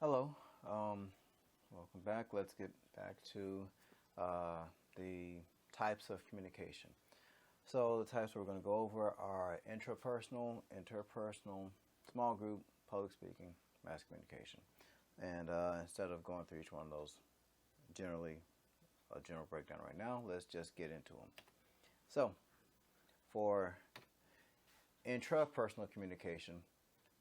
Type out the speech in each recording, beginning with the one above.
Hello, welcome back. Let's get back to the types of communication. So the types we're going to go over are intrapersonal, interpersonal, small group, public speaking, mass communication. And instead of going through each one of those, generally a general breakdown right now, let's just get into them. So for intrapersonal communication,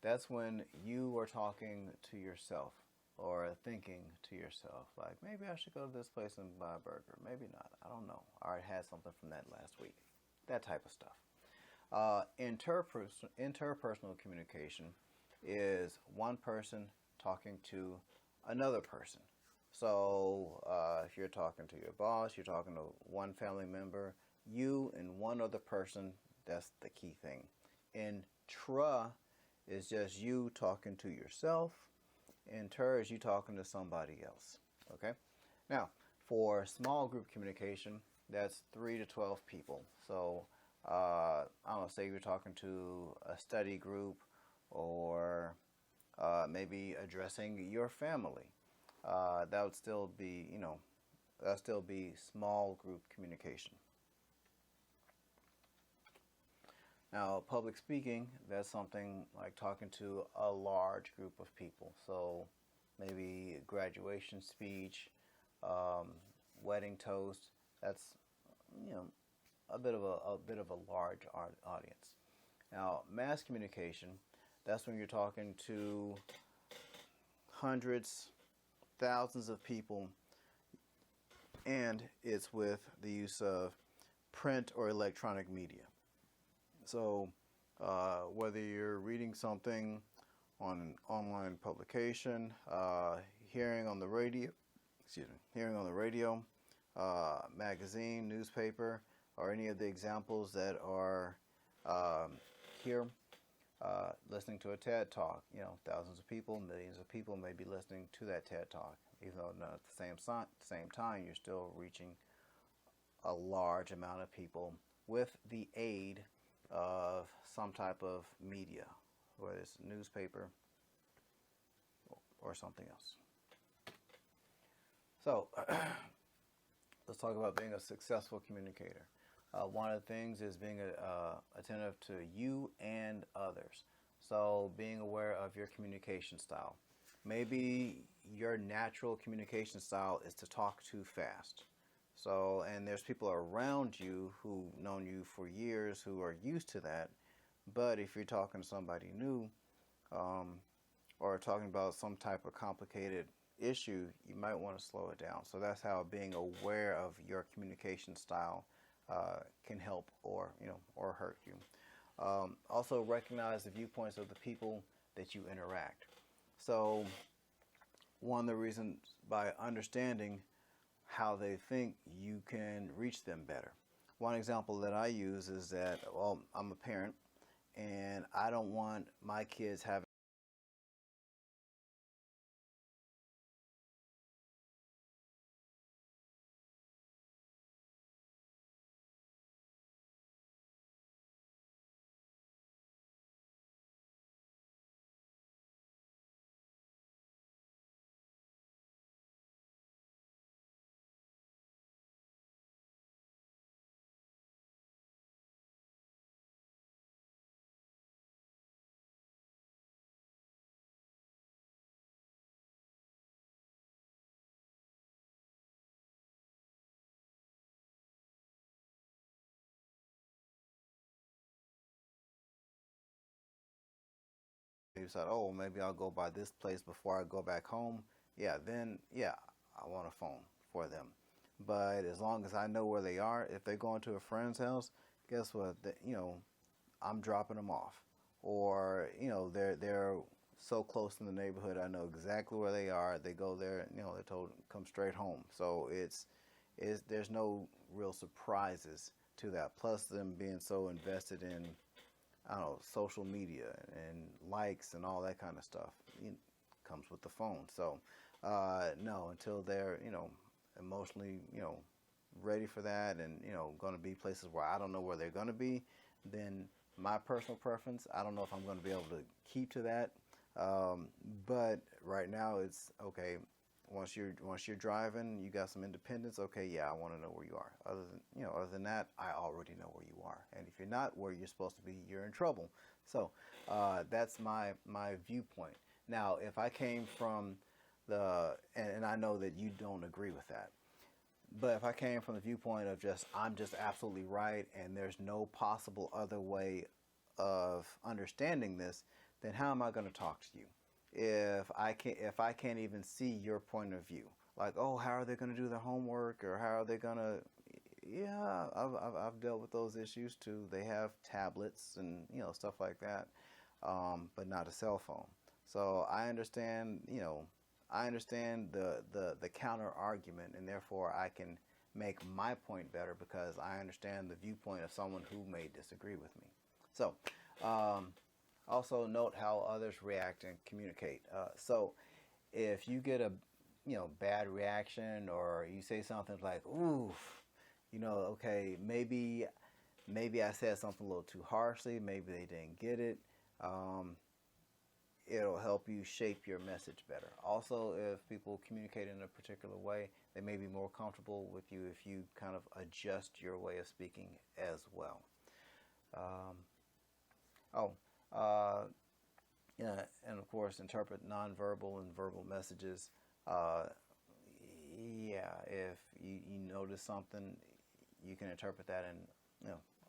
that's when you are talking to yourself or thinking to yourself, like, maybe I should go to this place and buy a burger. Maybe not. I don't know. I already had something from that last week. That type of stuff. Interpersonal communication is one person talking to another person. So if you're talking to your boss, you're talking to one family member, you and one other person, that's the key thing. Intra is just you talking to yourself. Inter is you talking to somebody else. Okay? Now, for small group communication, that's 3 to 12 people. So, I don't know, say you're talking to a study group or maybe addressing your family. That would still be, that still be small group communication. Now, public speaking, that's something like talking to a large group of people. So maybe graduation speech, wedding toast. That's you know a bit of a large audience. Now, mass communication, that's when you're talking to hundreds, thousands of people, and it's with the use of print or electronic media. So, whether you're reading something on an online publication, hearing on the radio, magazine, newspaper, or any of the examples that are here, listening to a TED Talk, thousands of people, millions of people may be listening to that TED Talk, even though not at the same time, you're still reaching a large amount of people with the aid of some type of media, whether it's newspaper or something else. So let's talk about being a successful communicator. One of the things is being attentive to you and others. So being aware of your communication style. Maybe your natural communication style is to talk too fast. So, and there's people around you who've known you for years who are used to that. But if you're talking to somebody new, or talking about some type of complicated issue, you might want to slow it down. So that's how being aware of your communication style can help or hurt you. Also recognize the viewpoints of the people that you interact. So one of the reasons, by understanding how they think, you can reach them better. One example that I use is that, well, I'm a parent and I don't want my kids having you decide, oh, maybe I'll go by this place before I go back home. Then I want a phone for them. But as long as I know where they are, if they're going to a friend's house, guess what? I'm dropping them off. Or, they're so close in the neighborhood, I know exactly where they are. They go there, and, they're told to come straight home. So there's no real surprises to that. Plus them being so invested in, I don't know, social media and likes and all that kind of stuff. It comes with the phone. So, no, until they're, emotionally, ready for that and, going to be places where I don't know where they're going to be, then my personal preference, I don't know if I'm going to be able to keep to that. But right now it's okay. Once you're driving, you got some independence. Okay, yeah, I want to know where you are. Other than that, I already know where you are. And if you're not where you're supposed to be, you're in trouble. So that's my viewpoint. Now, if I came from and I know that you don't agree with that, but if I came from the viewpoint of I'm just absolutely right, and there's no possible other way of understanding this, then how am I going to talk to you? If I can't even see your point of view, like, oh, how are they going to do their homework, or how are they going to? Yeah, I've dealt with those issues too. They have tablets and stuff like that, but not a cell phone. So I understand the counter argument, and therefore I can make my point better because I understand the viewpoint of someone who may disagree with me. So. Also note how others react and communicate. So if you get a bad reaction, or you say something like, ooh, okay, maybe I said something a little too harshly, maybe they didn't get it. It'll help you shape your message better. Also, if people communicate in a particular way, they may be more comfortable with you if you kind of adjust your way of speaking as well. Yeah, and of course, interpret nonverbal and verbal messages. Yeah, if you notice something, you can interpret that and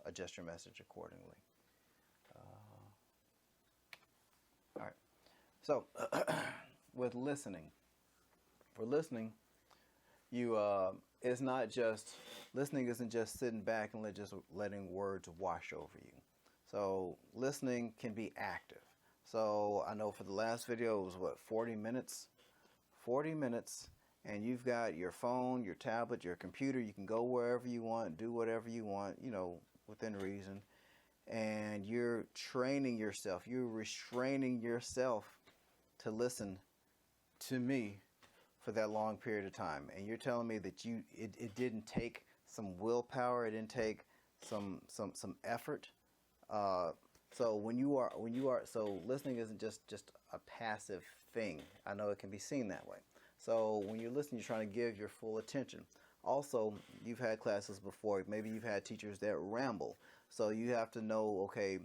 adjust your message accordingly. All right. So, with listening, it's not just listening. Isn't just sitting back and letting words wash over you. So listening can be active. So I know for the last video it was 40 minutes? 40 minutes, and you've got your phone, your tablet, your computer. You can go wherever you want, do whatever you want, within reason. And you're training yourself. You're restraining yourself to listen to me for that long period of time. And you're telling me that it didn't take some willpower, it didn't take some effort. So listening isn't just a passive thing. I know it can be seen that way. So when you're listening, you're trying to give your full attention. Also, you've had classes before. Maybe you've had teachers that ramble. So you have to know, okay,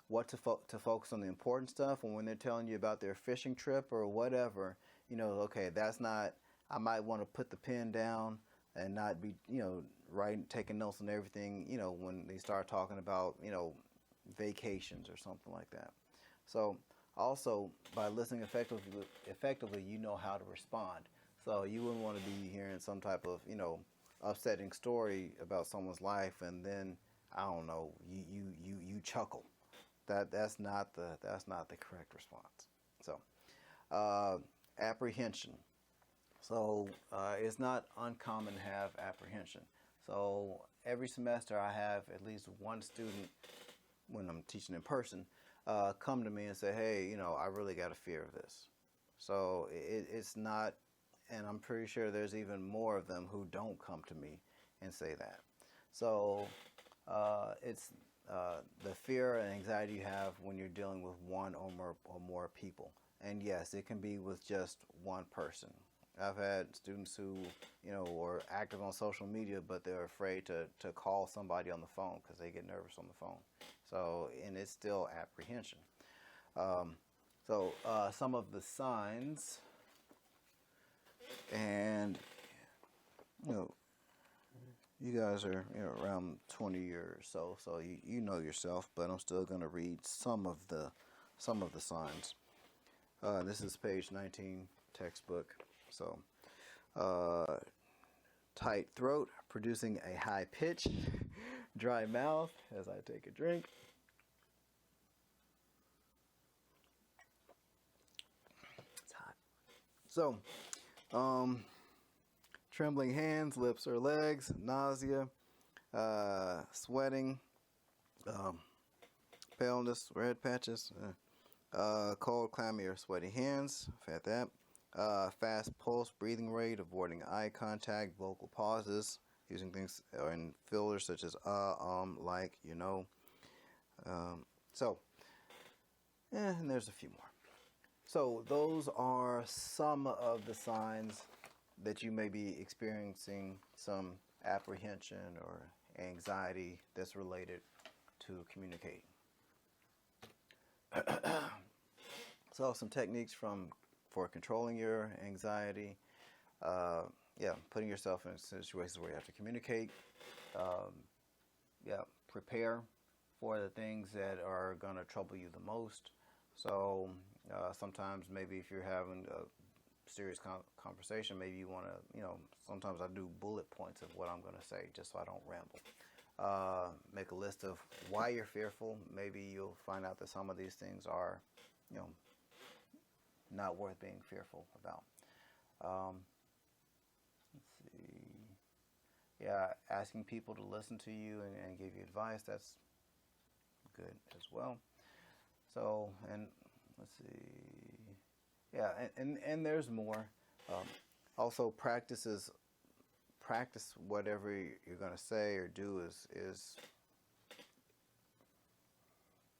what to focus on the important stuff. And when they're telling you about their fishing trip or whatever, okay, that's not. I might want to put the pen down and not be, taking notes on everything. When they start talking about, vacations or something like that. So also by listening effectively, you know how to respond. So you wouldn't want to be hearing some type of upsetting story about someone's life, and then I don't know, you chuckle. That's not the correct response. So apprehension. So it's not uncommon to have apprehension. So every semester I have at least one student, when I'm teaching in person, come to me and say, hey, I really got a fear of this. So it's not, and I'm pretty sure there's even more of them who don't come to me and say that. So it's the fear and anxiety you have when you're dealing with one or more people. And yes, it can be with just one person. I've had students who, are active on social media, but they're afraid to call somebody on the phone because they get nervous on the phone. So, and it's still apprehension. So some of the signs, and you guys are around 20 years, so you know yourself, but I'm still going to read some of the signs. This is page 19 textbook. So, tight throat, producing a high pitch, dry mouth as I take a drink. It's hot. So, trembling hands, lips or legs, nausea, sweating, paleness, red patches, cold, clammy or sweaty hands. I've had that. Fast pulse, breathing rate, avoiding eye contact, vocal pauses, using things in fillers such as like, and there's a few more. So those are some of the signs that you may be experiencing some apprehension or anxiety that's related to communicating. So some techniques for controlling your anxiety. Putting yourself in situations where you have to communicate. Prepare for the things that are going to trouble you the most. So sometimes maybe if you're having a serious conversation, maybe you want to, sometimes I do bullet points of what I'm going to say just so I don't ramble. Make a list of why you're fearful. Maybe you'll find out that some of these things are, not worth being fearful about. Let's see. Yeah, asking people to listen to you and give you advice, that's good as well. So, and let's see. Yeah, and there's more. Also, practice whatever you're going to say or do is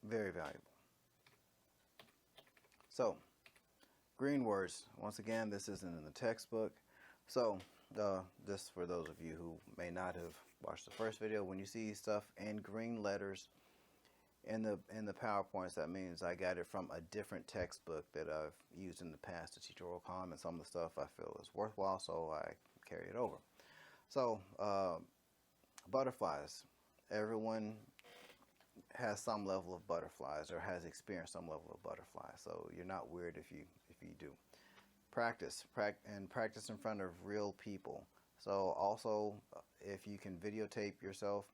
very valuable. So, green words. Once again, this isn't in the textbook. So, just for those of you who may not have watched the first video, when you see stuff in green letters in the PowerPoints, that means I got it from a different textbook that I've used in the past to teach oral comm, and some of the stuff I feel is worthwhile, so I carry it over. So, butterflies. Everyone has some level of butterflies or has experienced some level of butterflies, so you're not weird if you do. Practice in front of real people. So also, if you can videotape yourself,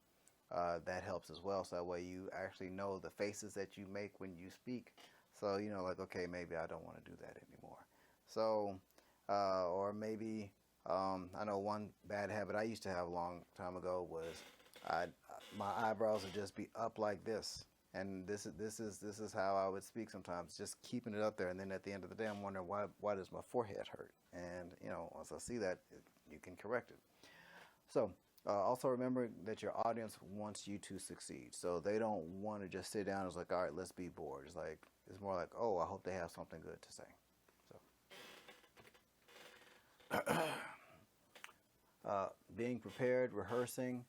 that helps as well. So that way you actually know the faces that you make when you speak. So, like, okay, maybe I don't want to do that anymore. So, or maybe, I know one bad habit I used to have a long time ago was my eyebrows would just be up like this. And this is how I would speak sometimes, just keeping it up there. And then at the end of the day, I'm wondering why does my forehead hurt? And once I see that, you can correct it. So also remember that your audience wants you to succeed. So they don't want to just sit down and it's like, all right, let's be bored. It's more like, oh, I hope they have something good to say. So being prepared, rehearsing.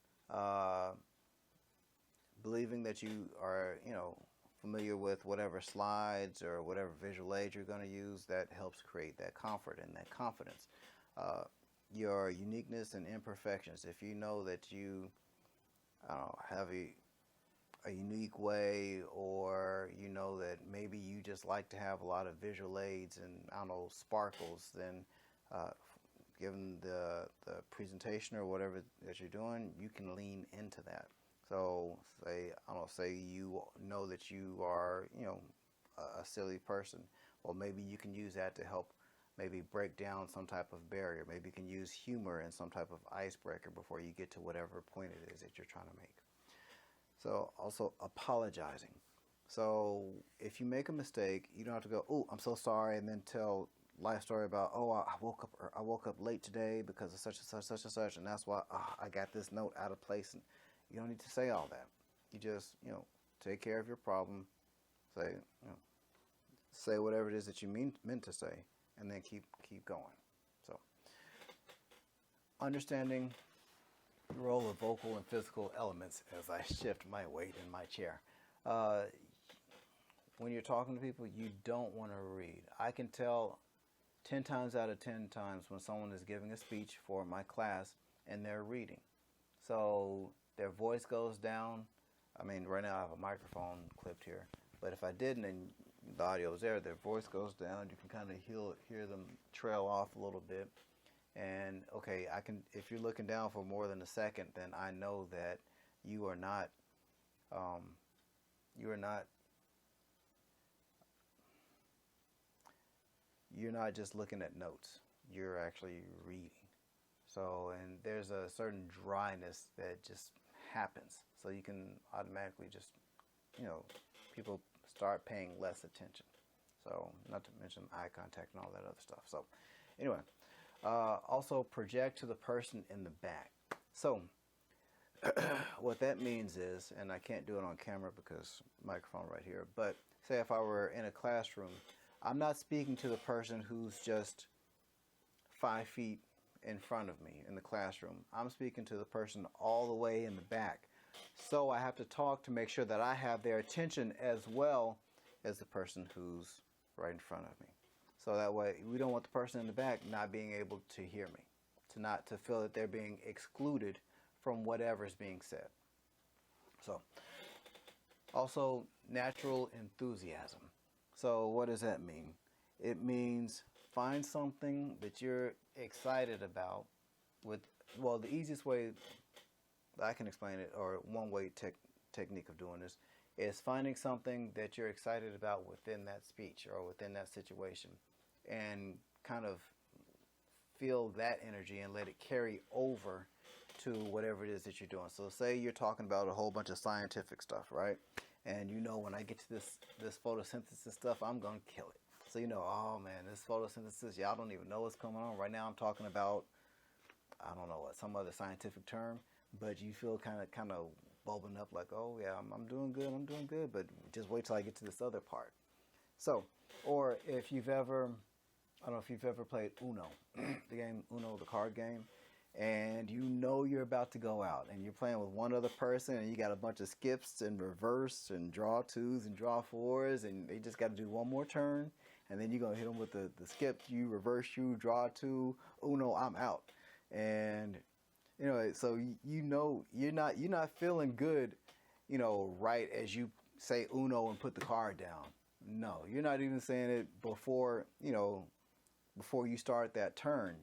Believing that you are, familiar with whatever slides or whatever visual aid you're going to use, that helps create that comfort and that confidence. Your uniqueness and imperfections. If you know that you have a unique way, or you know that maybe you just like to have a lot of visual aids and, sparkles, then given the presentation or whatever that you're doing, you can lean into that. So say you know that you are, a silly person. Well, maybe you can use that to help maybe break down some type of barrier. Maybe you can use humor and some type of icebreaker before you get to whatever point it is that you're trying to make. So also apologizing. So if you make a mistake, you don't have to go, oh, I'm so sorry, and then tell life story about, oh, I woke up late today because of such and such, and that's why I got this note out of place. And you don't need to say all that. You just, take care of your problem. Say whatever it is that you meant to say, and then keep going. So, understanding the role of vocal and physical elements as I shift my weight in my chair. When you're talking to people, you don't want to read. I can tell 10 times out of 10 times when someone is giving a speech for my class and they're reading. So their voice goes down. I mean, right now I have a microphone clipped here, but if I didn't and the audio was there, their voice goes down. You can kind of hear them trail off a little bit. And okay, if you're looking down for more than a second, then I know that you're not just looking at notes. You're actually reading. So, and there's a certain dryness that just happens. So you can automatically just, people start paying less attention. So, not to mention eye contact and all that other stuff. So, anyway, also project to the person in the back. So, what that means is, and I can't do it on camera because microphone right here, but say if I were in a classroom, I'm not speaking to the person who's just 5 feet in front of me in the classroom. I'm speaking to the person all the way in the back. So I have to talk to make sure that I have their attention as well as the person who's right in front of me. So that way, we don't want the person in the back not being able to hear me, to feel that they're being excluded from whatever is being said. So, also natural enthusiasm. So what does that mean? It means find something that you're excited about the easiest way I can explain it, or one way technique of doing this, is finding something that you're excited about within that speech or within that situation, and kind of feel that energy and let it carry over to whatever it is that you're doing. So say you're talking about a whole bunch of scientific stuff, right? And when I get to this photosynthesis stuff, I'm going to kill it. So oh man, this photosynthesis, y'all don't even know what's going on. Right now I'm talking about, I don't know what, some other scientific term, but you feel kind of bulbing up like, oh yeah, I'm doing good, but just wait till I get to this other part. So, or if you've ever, I don't know if you've ever played Uno, the game Uno, the card game, and you're about to go out and you're playing with one other person and you got a bunch of skips and reverse and draw twos and draw fours, and they just got to do one more turn, and then you're going to hit them with the skip, you reverse, you draw two, Uno, I'm out. And so you're not feeling good, right as you say Uno and put the card down. No, you're not even saying it before you start that turn.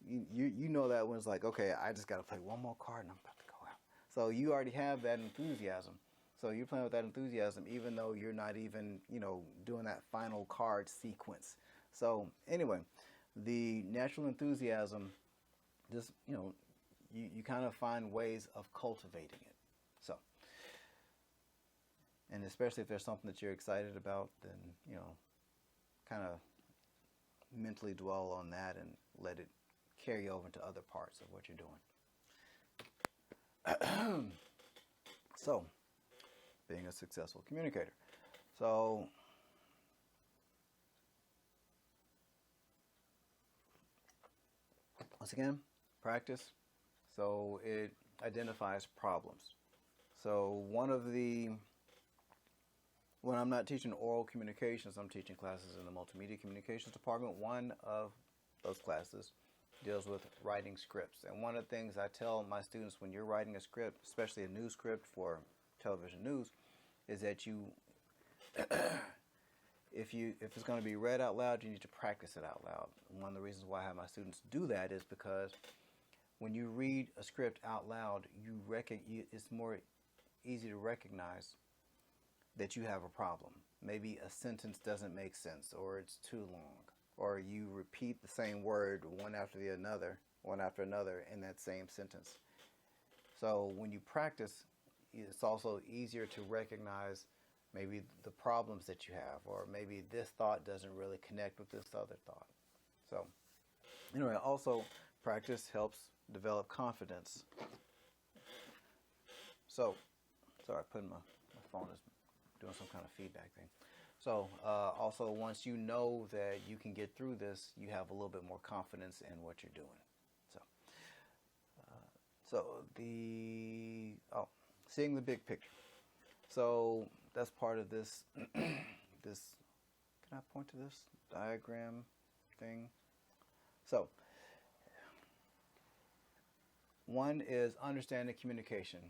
You know that when it's like, okay, I just got to play one more card and I'm about to go out. So you already have that enthusiasm. So you're playing with that enthusiasm even though you're not even, doing that final card sequence. So anyway, the natural enthusiasm, just, you kind of find ways of cultivating it. So, and especially if there's something that you're excited about, then, kind of mentally dwell on that and let it carry over into other parts of what you're doing. So, being a successful communicator. So, once again, practice. So it identifies problems. So when I'm not teaching oral communications, I'm teaching classes in the multimedia communications department. One of those classes deals with writing scripts. And one of the things I tell my students when you're writing a script, especially a news script for television news, is that if it's going to be read out loud, you need to practice it out loud. And one of the reasons why I have my students do that is because when you read a script out loud, it's more easy to recognize that you have a problem. Maybe a sentence doesn't make sense, or it's too long, or you repeat the same word one after another in that same sentence. So when you practice, it's also easier to recognize maybe the problems that you have, or maybe this thought doesn't really connect with this other thought. So anyway, also practice helps develop confidence. So, sorry, my phone is doing some kind of feedback thing. So also, once you know that you can get through this, you have a little bit more confidence in what you're doing. Seeing the big picture. So that's part of this. Can I point to this diagram thing? So one is understanding communication,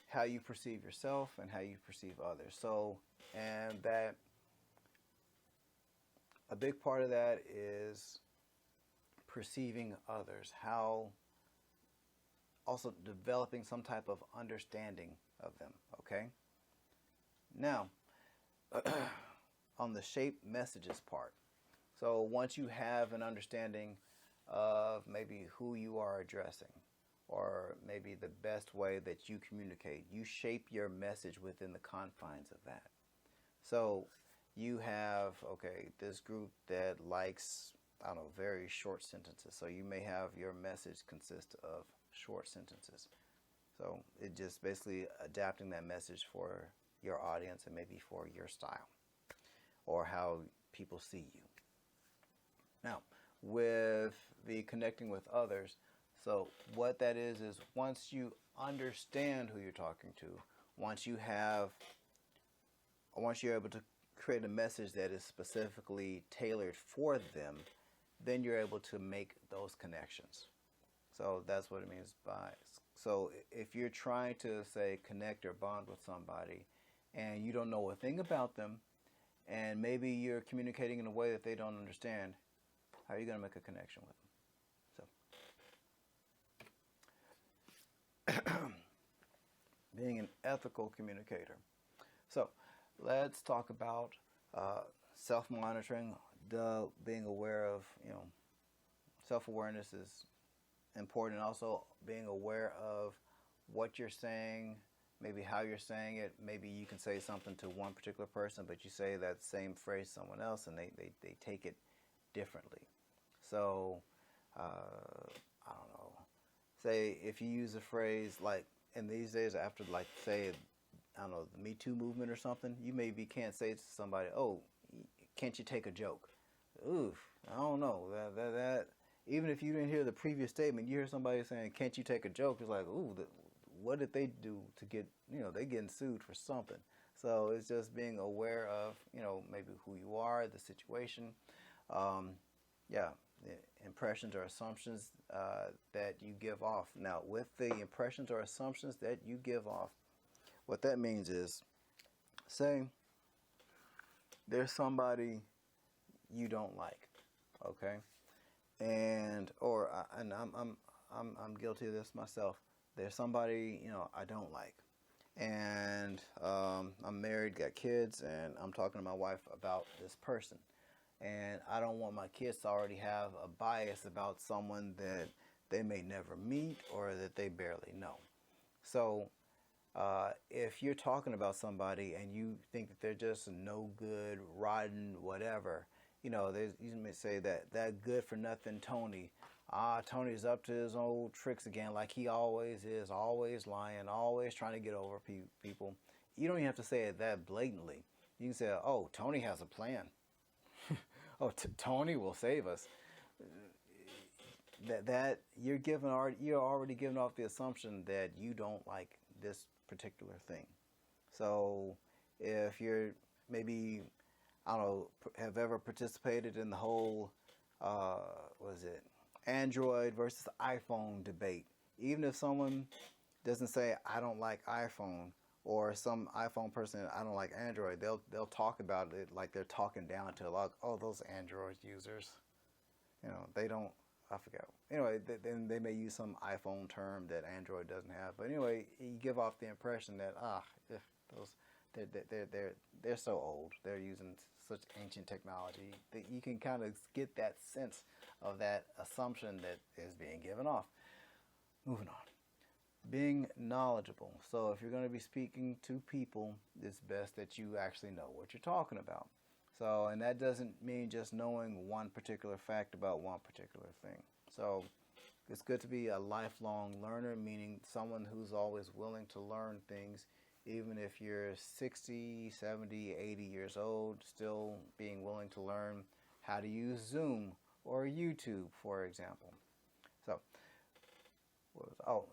how you perceive yourself and how you perceive others. So, and that a big part of that is perceiving others, how also developing some type of understanding of them, okay? Now, on the shape messages part. So once you have an understanding of maybe who you are addressing, or maybe the best way that you communicate, you shape your message within the confines of that. So you have, this group that likes, very short sentences. So you may have your message consist of short sentences. So it just basically adapting that message for your audience and maybe for your style, or how people see you. Now, with the connecting with others, so what that is once you understand who you're talking to, once you're able to create a message that is specifically tailored for them, then you're able to make those connections. So that's what it means by, so if you're trying to say connect or bond with somebody and you don't know a thing about them, and maybe you're communicating in a way that they don't understand, how are you going to make a connection with them? So being an ethical communicator. So let's talk about self-monitoring. Being aware of, self-awareness is important. Also being aware of what you're saying, maybe how you're saying it. Maybe you can say something to one particular person, but you say that same phrase to someone else and they take it differently. So, I don't know, say if you use a phrase like, in these days after, like, say, I don't know, the Me Too movement or something, you maybe can't say to somebody, oh, can't you take a joke? Oof, I don't know, that even if you didn't hear the previous statement, you hear somebody saying, can't you take a joke? It's like, ooh, what did they do to get, they getting sued for something. So it's just being aware of, maybe who you are, the situation. Impressions or assumptions that you give off. Now, with the impressions or assumptions that you give off, what that means is, say there's somebody you don't like, okay, and I'm guilty of this myself. There's somebody I don't like, and I'm married, got kids, and I'm talking to my wife about this person. And I don't want my kids to already have a bias about someone that they may never meet or that they barely know. So if you're talking about somebody and you think that they're just no good, rotten, whatever, you may say that good for nothing Tony. Tony's up to his old tricks again, like he always is, always lying, always trying to get over people. You don't even have to say it that blatantly. You can say, oh, Tony has a plan. Oh, Tony will save us. That you're already giving off the assumption that you don't like this particular thing. So if you're maybe, I don't know, have ever participated in the whole Android versus iPhone debate, even if someone doesn't say I don't like iPhone, or some iPhone person, I don't like Android, they'll talk about it like they're talking down to, like, oh, those Android users, they don't, I forget. Anyway, then they may use some iPhone term that Android doesn't have. But anyway, you give off the impression that they're so old, they're using such ancient technology, that you can kind of get that sense of that assumption that is being given off. Moving on. Being knowledgeable. So if you're going to be speaking to people, it's best that you actually know what you're talking about. So, and that doesn't mean just knowing one particular fact about one particular thing. So it's good to be a lifelong learner, meaning someone who's always willing to learn things, even if you're 60, 70, 80 years old, still being willing to learn how to use Zoom or YouTube, for example. So,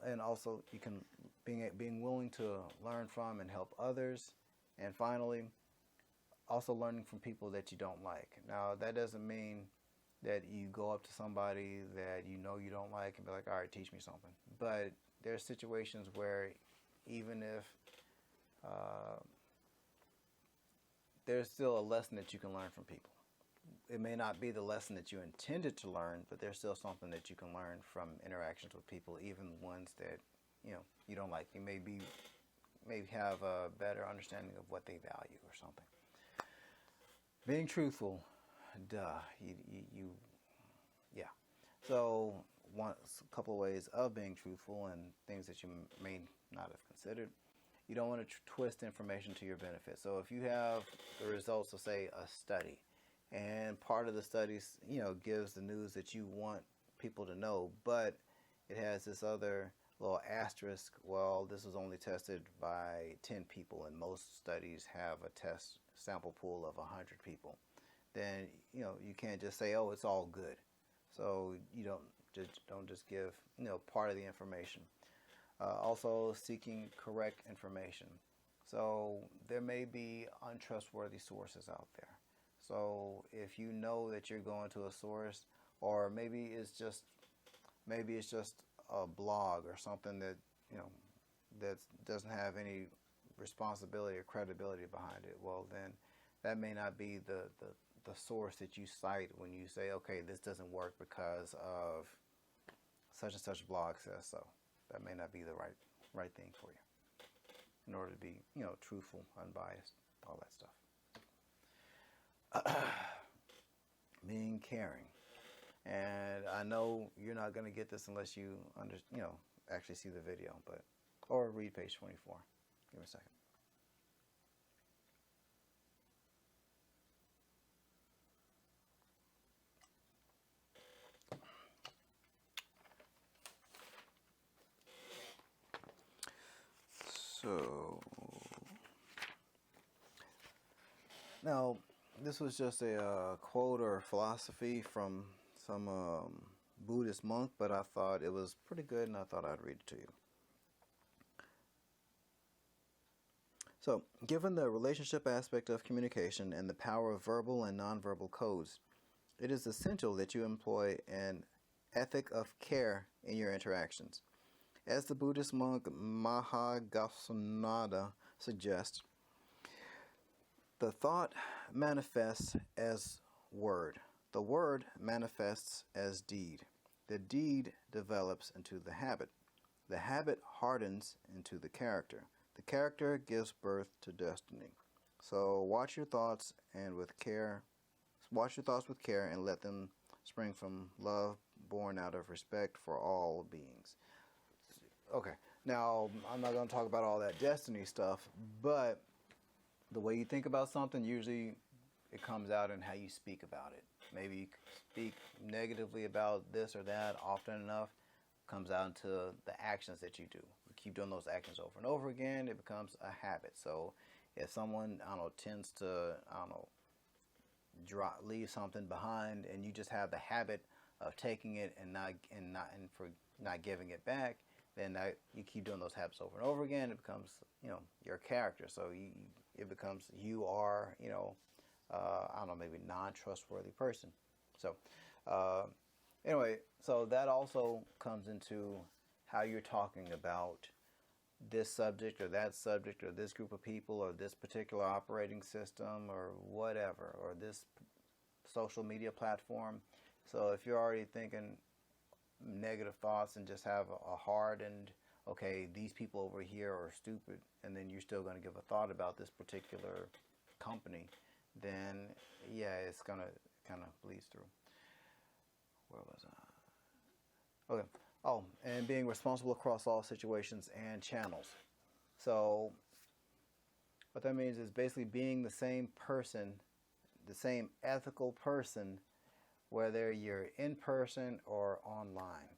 and also you can being willing to learn from and help others. And finally, also learning from people that you don't like. Now, that doesn't mean that you go up to somebody that you don't like and be like, all right, teach me something. But there are situations where even if there's still a lesson that you can learn from people. It may not be the lesson that you intended to learn, but there's still something that you can learn from interactions with people, even ones that you don't like. You maybe have a better understanding of what they value or something. Being truthful, So a couple of ways of being truthful and things that you may not have considered. You don't want to twist information to your benefit. So if you have the results of, say, a study, and part of the study, gives the news that you want people to know, but it has this other little asterisk, well, this was only tested by 10 people, and most studies have a test sample pool of 100 people. then you can't just say, oh, it's all good. So you don't just give part of the information. Also, seeking correct information. So there may be untrustworthy sources out there. So if you know that you're going to a source, or maybe it's just a blog or something that that doesn't have any responsibility or credibility behind it, well then that may not be the source that you cite when you say, okay, this doesn't work because of such and such blog says so. That may not be the right thing for you in order to be truthful, unbiased, all that stuff. Being caring. And I know you're not going to get this unless you actually see the video, or read page 24. Give me a second. So now this was just a quote or philosophy from some Buddhist monk, but I thought it was pretty good and I thought I'd read it to you. So, given the relationship aspect of communication and the power of verbal and nonverbal codes, it is essential that you employ an ethic of care in your interactions. As the Buddhist monk Mahagasanada suggests, the thought manifests as word. The word manifests as deed. The deed develops into the habit. The habit hardens into the character. The character gives birth to destiny. So watch your thoughts with care and let them spring from love born out of respect for all beings. Okay, now I'm not going to talk about all that destiny stuff, but the way you think about something, usually it comes out in how you speak about it. Maybe you speak negatively about this or that often enough, comes out into the actions that you do. You keep doing those actions over and over again, it becomes a habit. So if someone, tends to, leave something behind, and you just have the habit of taking it and not giving it back, then you keep doing those habits over and over again. It becomes, your character. So it becomes you are, maybe non-trustworthy person. So anyway, so that also comes into how you're talking about this subject or that subject or this group of people or this particular operating system or whatever, or this social media platform. So if you're already thinking negative thoughts and just have a hardened, okay, these people over here are stupid, and then you're still going to give a thought about this particular company, then yeah, it's going to kind of bleeds through. Where was I? Okay. Oh, and being responsible across all situations and channels. So what that means is basically being the same person, the same ethical person, whether you're in person or online.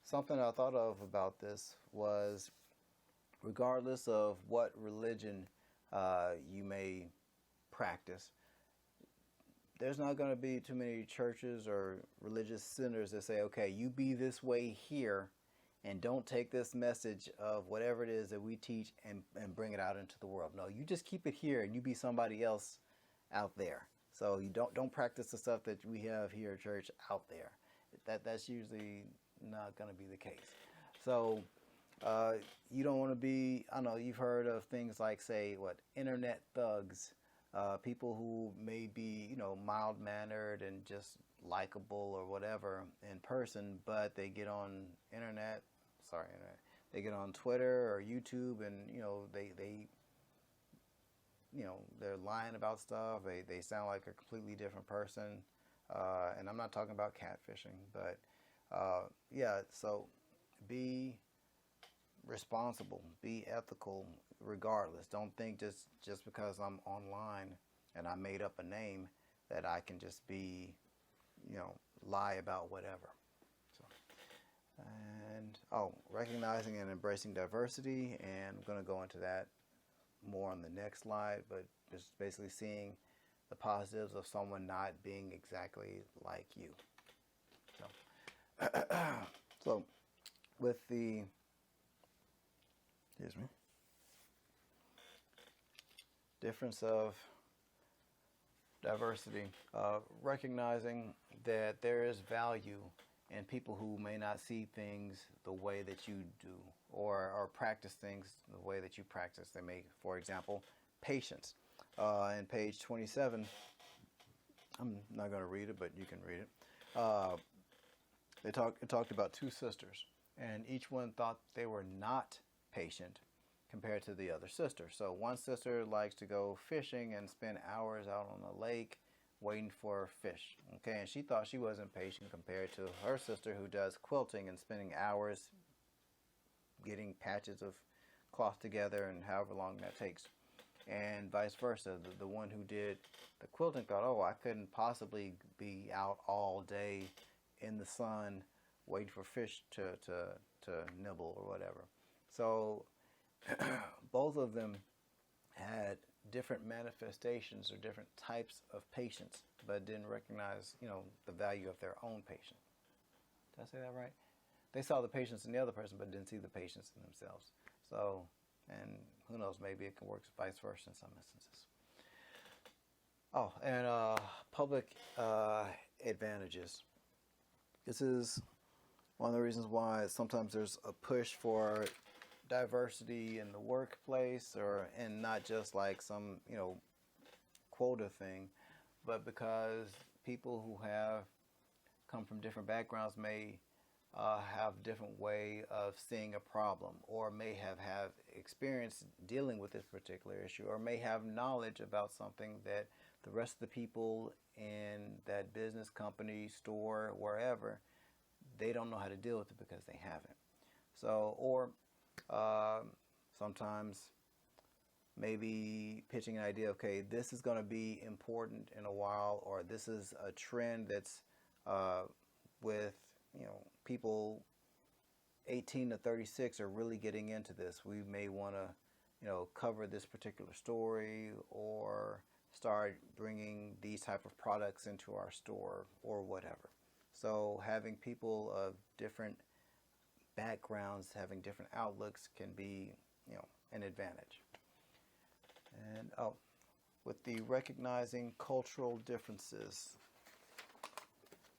Something I thought of about this was, regardless of what religion you may practice, there's not going to be too many churches or religious centers that say, okay, you be this way here and don't take this message of whatever it is that we teach and bring it out into the world. No, you just keep it here and you be somebody else out there. So you don't practice the stuff that we have here at church out there. That's usually not going to be the case. So you don't want to be, I know you've heard of things like, say, internet thugs. People who may be, mild-mannered and just likable or whatever in person, but they get on they get on Twitter or YouTube, and they're lying about stuff. They sound like a completely different person, and I'm not talking about catfishing, but yeah. So be responsible, be ethical, regardless. Don't think just because I'm online and I made up a name that I can just be, lie about whatever. So, and recognizing and embracing diversity, and I'm going to go into that more on the next slide, but just basically seeing the positives of someone not being exactly like you. So, so with the, excuse me, difference of diversity, recognizing that there is value in people who may not see things the way that you do, or practice things the way that you practice. They may, for example, patience. In page 27, I'm not going to read it, but you can read it. It talked about two sisters, and each one thought they were not patient compared to the other sister. So one sister likes to go fishing and spend hours out on the lake waiting for fish. Okay, and she thought she wasn't patient compared to her sister who does quilting and spending hours getting patches of cloth together and however long that takes. And vice versa. The one who did the quilting thought, oh, I couldn't possibly be out all day in the sun waiting for fish to nibble or whatever. So both of them had different manifestations or different types of patience, but didn't recognize, the value of their own patience. Did I say that right? They saw the patience in the other person, but didn't see the patience in themselves. So, and who knows, maybe it can work vice versa in some instances. Oh, and public advantages. This is one of the reasons why sometimes there's a push for diversity in the workplace, and not just like some quota thing, but because people who have come from different backgrounds may have different way of seeing a problem, or may have experience dealing with this particular issue, or may have knowledge about something that the rest of the people in that business, company, store, wherever, they don't know how to deal with it because they haven't. So, or sometimes maybe pitching an idea, okay, this is going to be important in a while, or this is a trend that's with, people 18 to 36 are really getting into this. We may want to, cover this particular story, or start bringing these type of products into our store, or whatever. So having people of different backgrounds, having different outlooks can be, an advantage. And with the recognizing cultural differences,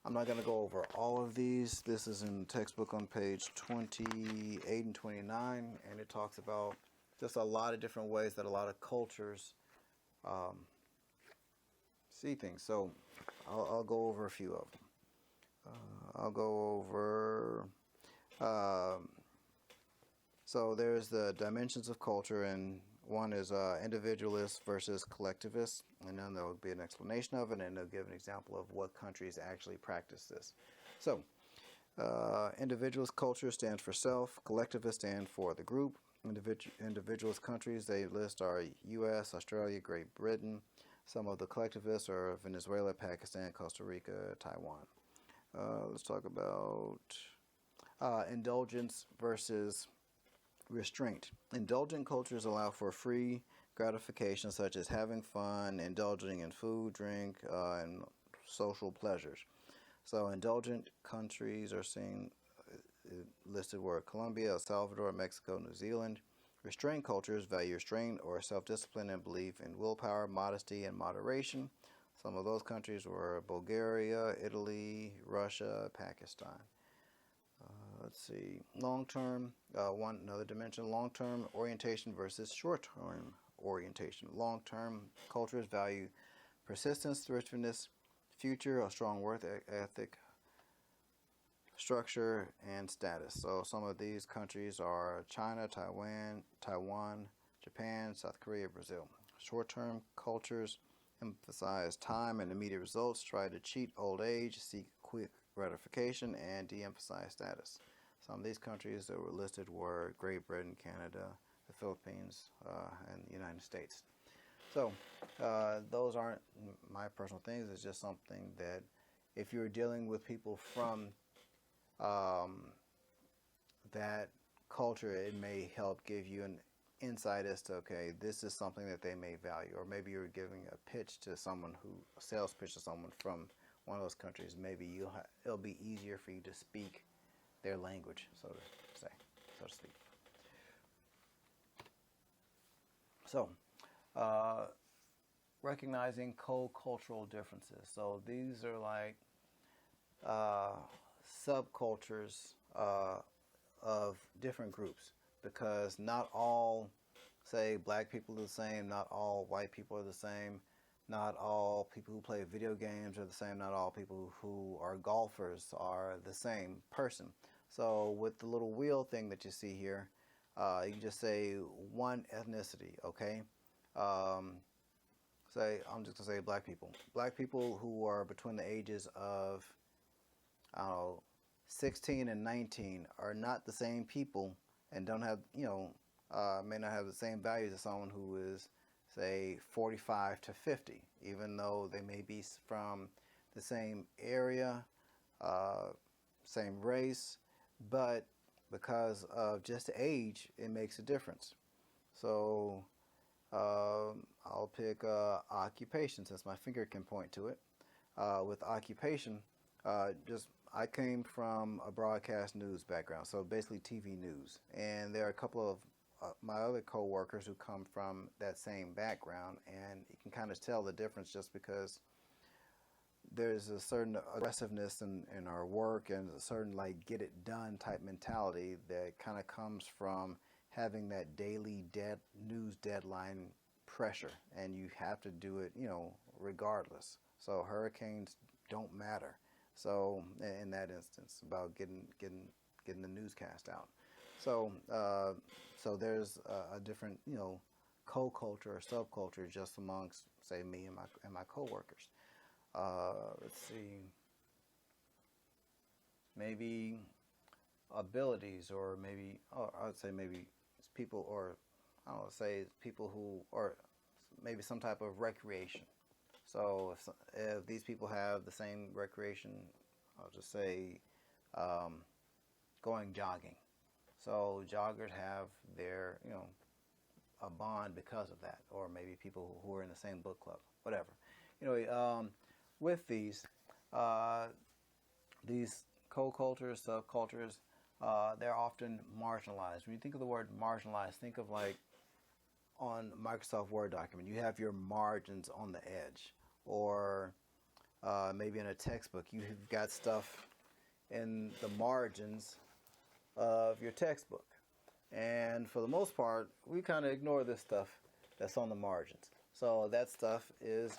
I'm not going to go over all of these. This is in the textbook on page 28 and 29, and it talks about just a lot of different ways that a lot of cultures see things. So I'll go over a few of them. I'll go over, so there's the dimensions of culture, and one is individualist versus collectivist, and then there will be an explanation of it, and they'll give an example of what countries actually practice this. So, individualist culture stands for self, collectivist stand for the group. Individualist countries they list are U.S., Australia, Great Britain. Some of the collectivists are Venezuela, Pakistan, Costa Rica, Taiwan. Let's talk about indulgence versus restraint. Indulgent cultures allow for free gratification, such as having fun, indulging in food, drink, and social pleasures. So indulgent countries are seen listed were Colombia, El Salvador, Mexico, New Zealand. Restraint cultures value restraint or self-discipline and belief in willpower, modesty, and moderation. Some of those countries were Bulgaria, Italy, Russia, Pakistan. Let's see. Long-term, another dimension, long-term orientation versus short-term orientation. Long-term cultures value persistence, thriftiness, future, a strong work ethic, structure, and status. So some of these countries are China, Taiwan, Japan, South Korea, Brazil. Short-term cultures emphasize time and immediate results, try to cheat old age, seek quick gratification, and de-emphasize status. Some of these countries that were listed were Great Britain, Canada, the Philippines, and the United States. So those aren't my personal things. It's just something that if you're dealing with people from that culture, it may help give you insight as to, okay, this is something that they may value, or maybe you're giving a pitch to someone a sales pitch to someone from one of those countries. Maybe it'll be easier for you to speak their language, so to speak. So, recognizing co-cultural differences. So these are like subcultures of different groups, because not all, say, black people are the same, not all white people are the same, not all people who play video games are the same, not all people who are golfers are the same person. So with the little wheel thing that you see here, you can just say one ethnicity, okay? Say, I'm just going to say black people. Black people who are between the ages of, I don't know, 16 and 19 are not the same people, and don't have, may not have the same values as someone who is, say, 45 to 50, even though they may be from the same area, same race, but because of just age, it makes a difference. So I'll pick occupation, since my finger can point to it. With occupation, I came from a broadcast news background, so basically TV news. And there are a couple of my other co-workers who come from that same background, and you can kind of tell the difference just because there's a certain aggressiveness in our work, and a certain like get it done type mentality that kind of comes from having that daily news deadline pressure, and you have to do it, regardless. So hurricanes don't matter. So in that instance, about getting the newscast out. So so there's a different co-culture or subculture just amongst, say, me and my coworkers. Let's see. Maybe abilities, or maybe I would say maybe it's people, or I don't know, say people who, or maybe some type of recreation. So if these people have the same recreation, I'll just say going jogging. So joggers have their, a bond because of that, or maybe people who are in the same book club, whatever. With these co-cultures, subcultures, they're often marginalized. When you think of the word marginalized, think of like on Microsoft Word document, you have your margins on the edge, or maybe in a textbook, you've got stuff in the margins of your textbook. And for the most part, we kind of ignore this stuff that's on the margins. So that stuff is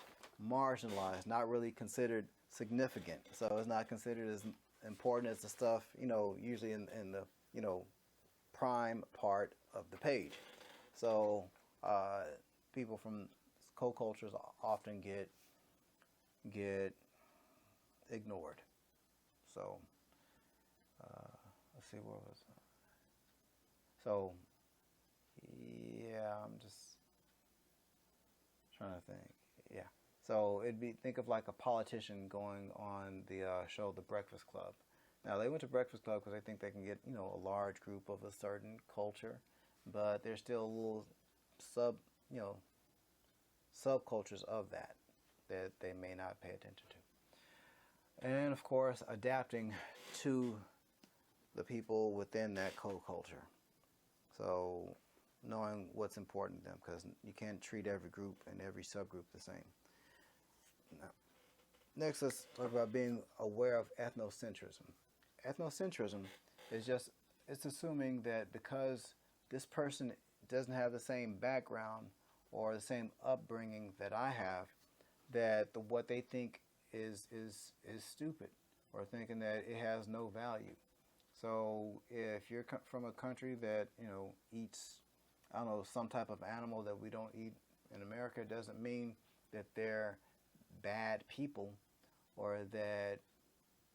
marginalized, not really considered significant. So it's not considered as important as the stuff, usually in the, prime part of the page. So people from co-cultures often get ignored. So let's see, where was I? So yeah, I'm just trying to think. Yeah. So think of like a politician going on the show The Breakfast Club. Now they went to Breakfast Club because they think they can get a large group of a certain culture, but there's still a little subcultures of that they may not pay attention to. And of course, adapting to the people within that co-culture. So knowing what's important to them, because you can't treat every group and every subgroup the same. Now, next, let's talk about being aware of ethnocentrism. Ethnocentrism is it's assuming that because this person doesn't have the same background or the same upbringing that I have, that what they think is stupid, or thinking that it has no value. So if you're from a country that eats, I don't know, some type of animal that we don't eat in America, doesn't mean that they're bad people, or that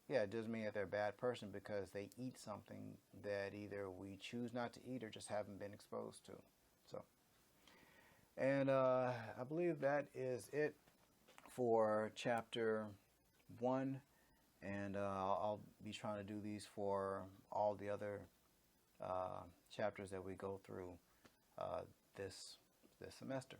it doesn't mean that they're a bad person because they eat something that either we choose not to eat or just haven't been exposed to. So, and I believe that is it for chapter 1, and I'll be trying to do these for all the other chapters that we go through this semester.